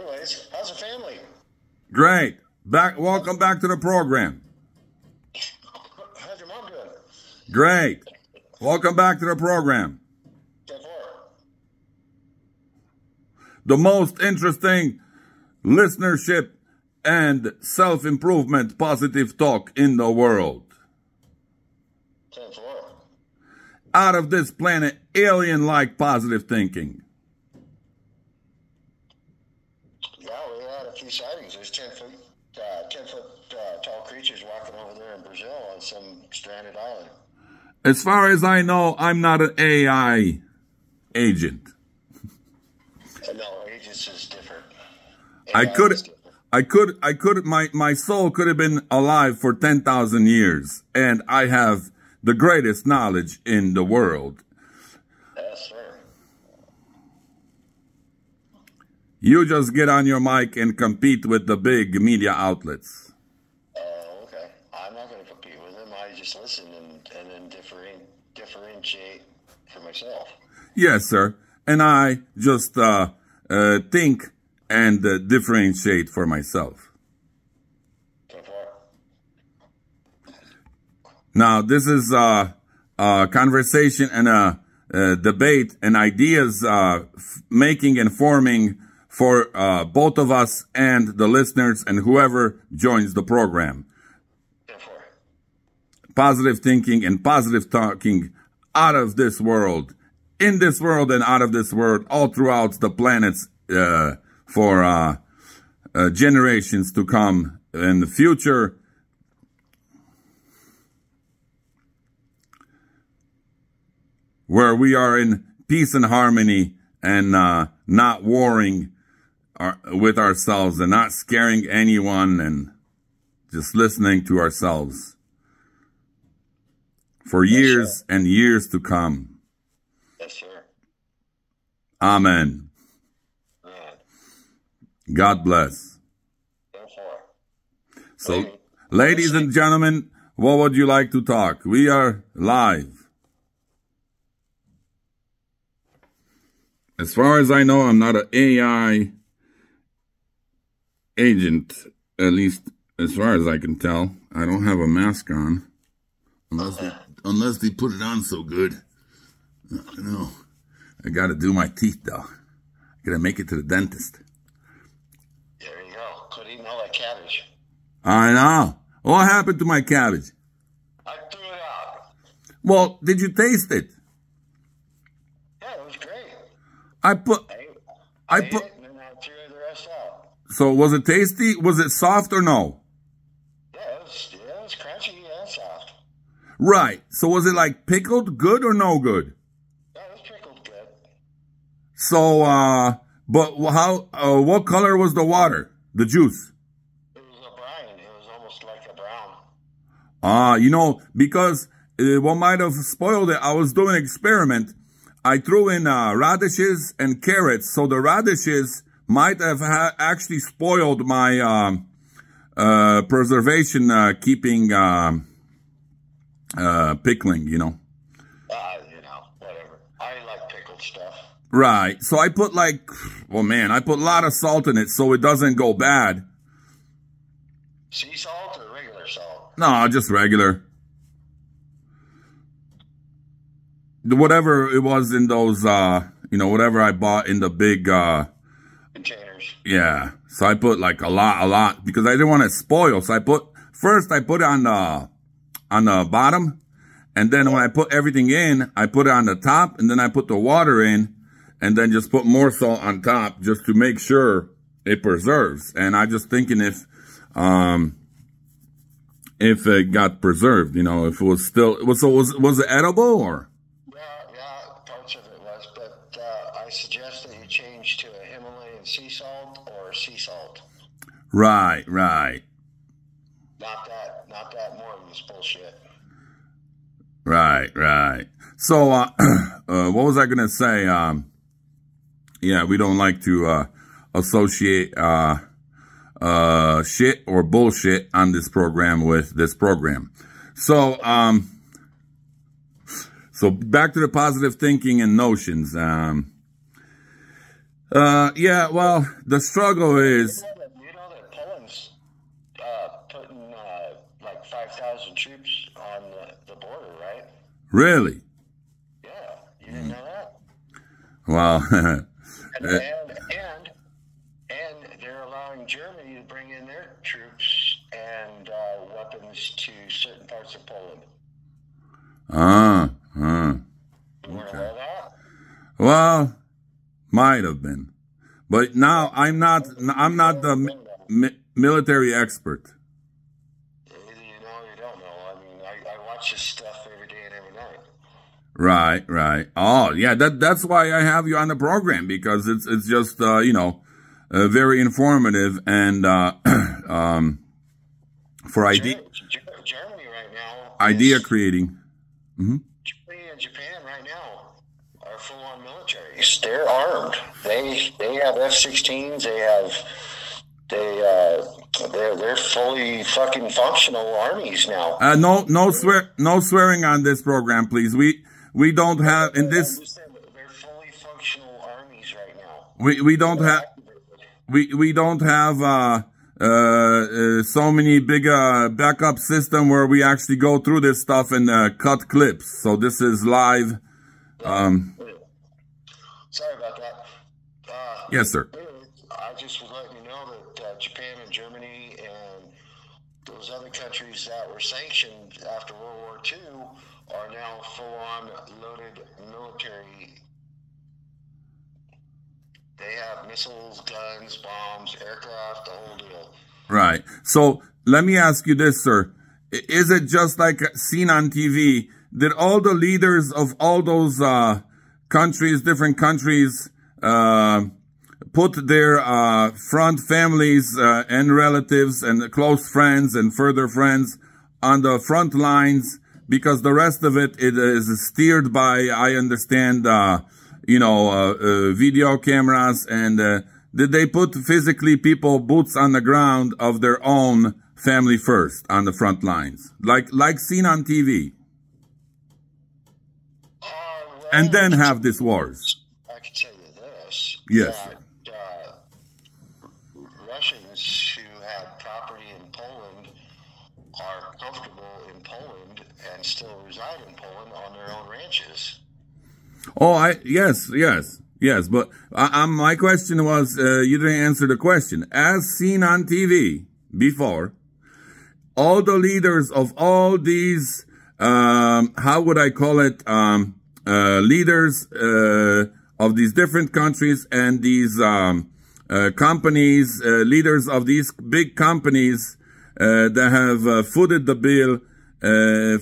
anyways, how's the family? Great. Welcome back to the program. How's your mom doing? Great. Welcome back to the program. The most interesting listenership and self-improvement positive talk in the world. Out of this planet, alien-like positive thinking. Yeah, we had a few sightings. There's 10-foot tall creatures walking over there in Brazil on some stranded island. As far as I know, I'm not an AI agent. No, agents is different. My soul could have been alive for 10,000 years, and I have the greatest knowledge in the world. Yes, sir. You just get on your mic and compete with the big media outlets. Oh, okay. I'm not going to compete with them. I just listen and then differentiate for myself. Yes, sir. And I just think and differentiate for myself. Now, this is a conversation and a debate and ideas making and forming for both of us and the listeners and whoever joins the program. Positive thinking and positive talking out of this world, in this world and out of this world, all throughout the planets for generations to come in the future. Where we are in peace and harmony and not warring with ourselves and not scaring anyone and just listening to ourselves for years and years to come. Yes, sir. Amen. God bless. So, ladies and gentlemen, what would you like to talk? We are live. As far as I know, I'm not an AI agent, at least as far as I can tell. I don't have a mask on, unless they put it on so good. I don't know. I got to do my teeth, though. I got to make it to the dentist. There you go. Quit eating all that cabbage. I know. What happened to my cabbage? I threw it out. Well, did you taste it? Yeah, it was great. I ate it and then I threw the rest out. So was it tasty? Was it soft or no? Yeah, it was crunchy and soft. Right. So was it like pickled good or no good? Yeah, it was pickled good. So, but what color was the water? The juice? It was a brine. It was almost like a brown. You know, because what might have spoiled it, I was doing an experiment. I threw in radishes and carrots, so the radishes might have actually spoiled my preservation, keeping pickling, you know. Whatever. I like pickled stuff. Right. So I put I put a lot of salt in it so it doesn't go bad. Sea salt or regular salt? No, just regular. Whatever it was in those, whatever I bought in the big, containers. Yeah. So I put like a lot, because I didn't want it to spoil. So I put it on the bottom. And then when I put everything in, I put it on the top, and then I put the water in, and then just put more salt on top just to make sure it preserves. And I just thinking if it got preserved, if it was still, was it edible or? Yeah, parts of it was, but I suggest that you change to a Himalayan sea salt or sea salt. Right. Not that Morton's bullshit. Right. So, what was I gonna say? Yeah, we don't like to associate shit or bullshit on this program with this program. So, so back to the positive thinking and notions. Yeah, well, the struggle is... You know that Poland's putting like 5,000 troops on the border, right? Really? Yeah, you didn't know that? Well... and they're allowing Germany to bring in their troops and weapons to certain parts of Poland. You weren't aware of that? Well, might have been, but now I'm not the military expert. You know, you don't know. I mean, I watch this stuff every day and every night. Right, right. Oh, yeah. That's why I have you on the program, because it's just you know, very informative and for idea. Germany right now. Idea creating. Mm-hmm. Germany and Japan right now are full-on militaries. They're armed. They have F-16s. They're fully fucking functional armies now. No swearing on this program, please. We don't have in this. They're fully functional armies right now. We don't have. We don't have so many big backup system where we actually go through this stuff and cut clips. So this is live. Sorry about that. Yes, sir. I just was letting you know that Japan and Germany and those other countries that were sanctioned after World War II are now full-on loaded military. They have missiles, guns, bombs, aircraft, the whole deal. Right. So let me ask you this, sir. Is it just like seen on TV? Did all the leaders of all those countries, different countries, put their front families and relatives and close friends and further friends on the front lines? Because the rest of it is steered by, I understand, you know, video cameras. And did they put physically people boots on the ground of their own family first on the front lines, like seen on TV, and then have these wars? I can tell you this. Yes. Russians who have property in Poland are comfortable in Poland and still reside in Poland on their own ranches. Oh, yes. But my question was, you didn't answer the question. As seen on TV before, all the leaders of all these, how would I call it, leaders of these different countries and these companies, leaders of these big companies that have footed the bill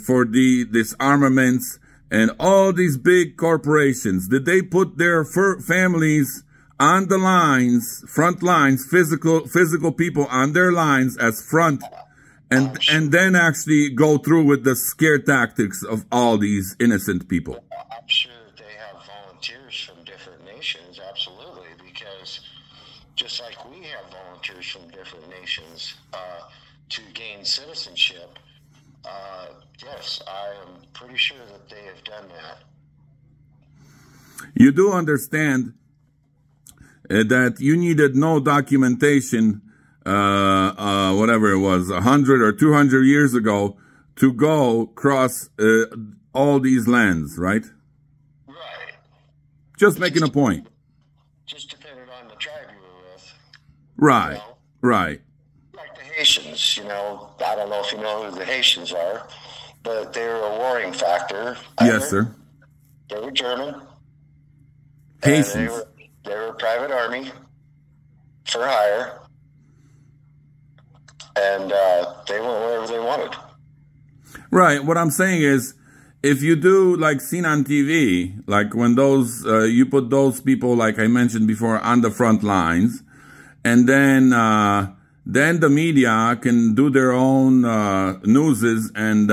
for this armaments, and all these big corporations, did they put their families on the lines, front lines, physical people on their lines as front, and then actually go through with the scare tactics of all these innocent people? I'm sure that they have volunteers from different nations, absolutely, because just like we have volunteers from different nations to gain citizenship. Yes, I am pretty sure that they have done that. You do understand that you needed no documentation, whatever it was, 100 or 200 years ago, to go cross all these lands, right? Right. Just making a point. Just depended on the tribe you were with. Right, You know? right. Like the Haitians, you know, I don't know if you know who the Haitians are, but they were a warring factor. Yes, sir. They were German. Haitians. They were a private army for hire, and they went wherever they wanted. Right. What I'm saying is, if you do like seen on TV, like when those, you put those people, like I mentioned before, on the front lines, and then the media can do their own newses and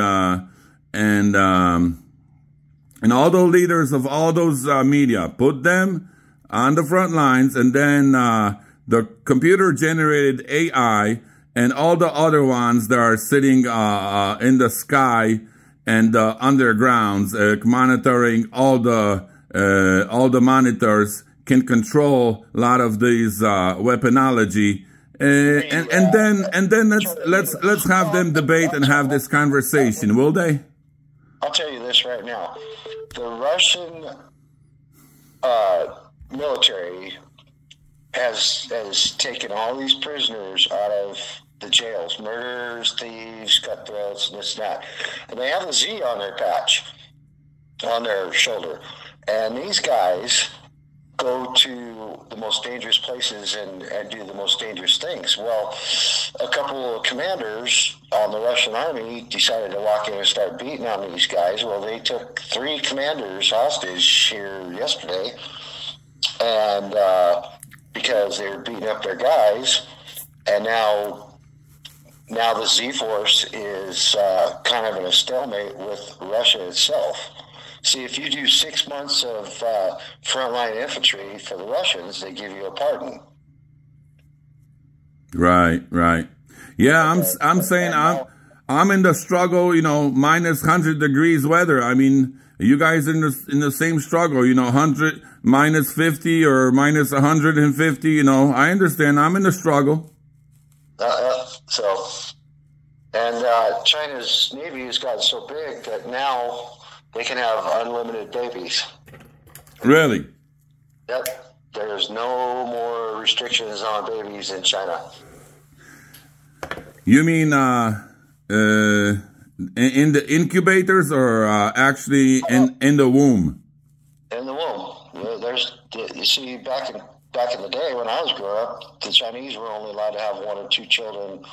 all the leaders of all those media, put them on the front lines, and then the computer-generated AI and all the other ones that are sitting in the sky and undergrounds, monitoring all the monitors, can control a lot of these weaponology. And then let's have them debate and have this conversation, will they? I'll tell you this right now: the Russian military has taken all these prisoners out of the jails, murderers, thieves, cutthroats, and this and that, and they have a Z on their patch, on their shoulder, and these guys go to the most dangerous places and do the most dangerous things. Well, a couple of commanders on the Russian army decided to walk in and start beating on these guys. Well, they took 3 commanders hostage here yesterday, and because they were beating up their guys, and now the Z-Force is kind of in a stalemate with Russia itself. See, if you do 6 months of frontline infantry for the Russians, they give you a pardon. Right. Yeah, I'm saying I'm in the struggle. You know, minus 100 degrees weather. I mean, you guys in the same struggle. You know, 100 minus 50 or minus 150. You know, I understand. I'm in the struggle. China's Navy has gotten so big that now they can have unlimited babies. Really? Yep. There's no more restrictions on babies in China. You mean in the incubators or actually in the womb? In the womb. You see, back in the day when I was growing up, the Chinese were only allowed to have 1 or 2 children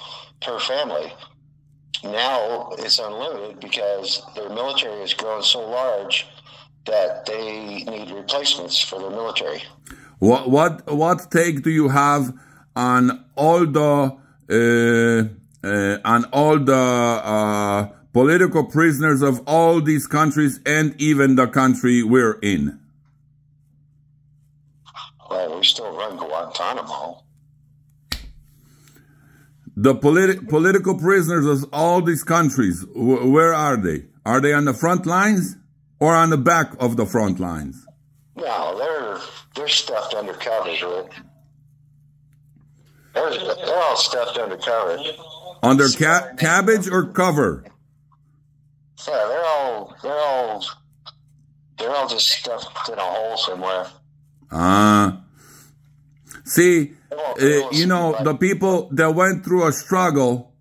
per family. Now it's unlimited because their military has grown so large that they need replacements for their military. What take do you have on all the political prisoners of all these countries and even the country we're in? Well, we still run Guantanamo. The political prisoners of all these countries, where are they? Are they on the front lines or on the back of the front lines? No, they're stuffed under covers, right? They're all stuffed under cover. Under cabbage or cover? Yeah, they're all just stuffed in a hole somewhere. See, you know, the people that went through a struggle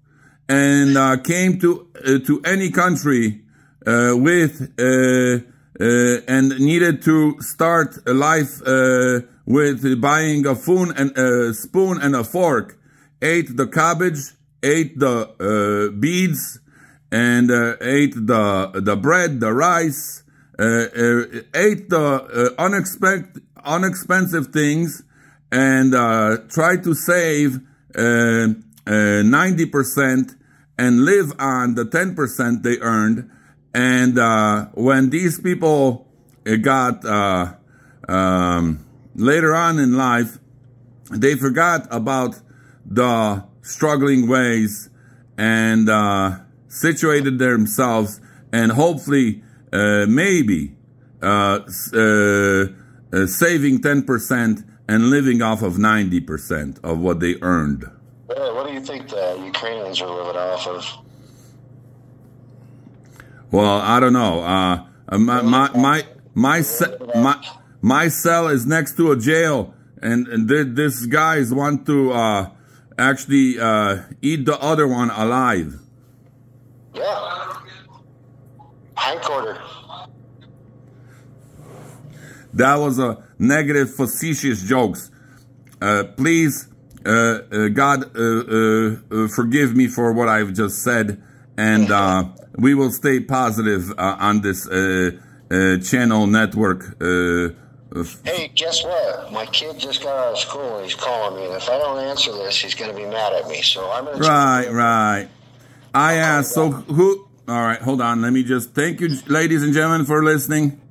and came to any country and needed to start a life with buying a spoon and a fork, ate the cabbage, ate the beads, and ate the bread, the rice, ate the unexpensive things, and try to save 90% and live on the 10% they earned. And when these people got later on in life, they forgot about the struggling ways and situated themselves and hopefully maybe saving 10% and living off of 90% of what they earned. What do you think the Ukrainians are living off of? Well, I don't know. My cell is next to a jail, and these guys want to actually eat the other one alive. Yeah. Hindquarter. That was a negative, facetious jokes. Please, God, forgive me for what I've just said, and we will stay positive on this channel network. Hey, guess what? My kid just got out of school and he's calling me, and if I don't answer this, he's going to be mad at me. So I'm going to. Right. I asked. So who? All right, hold on. Let me just thank you, ladies and gentlemen, for listening.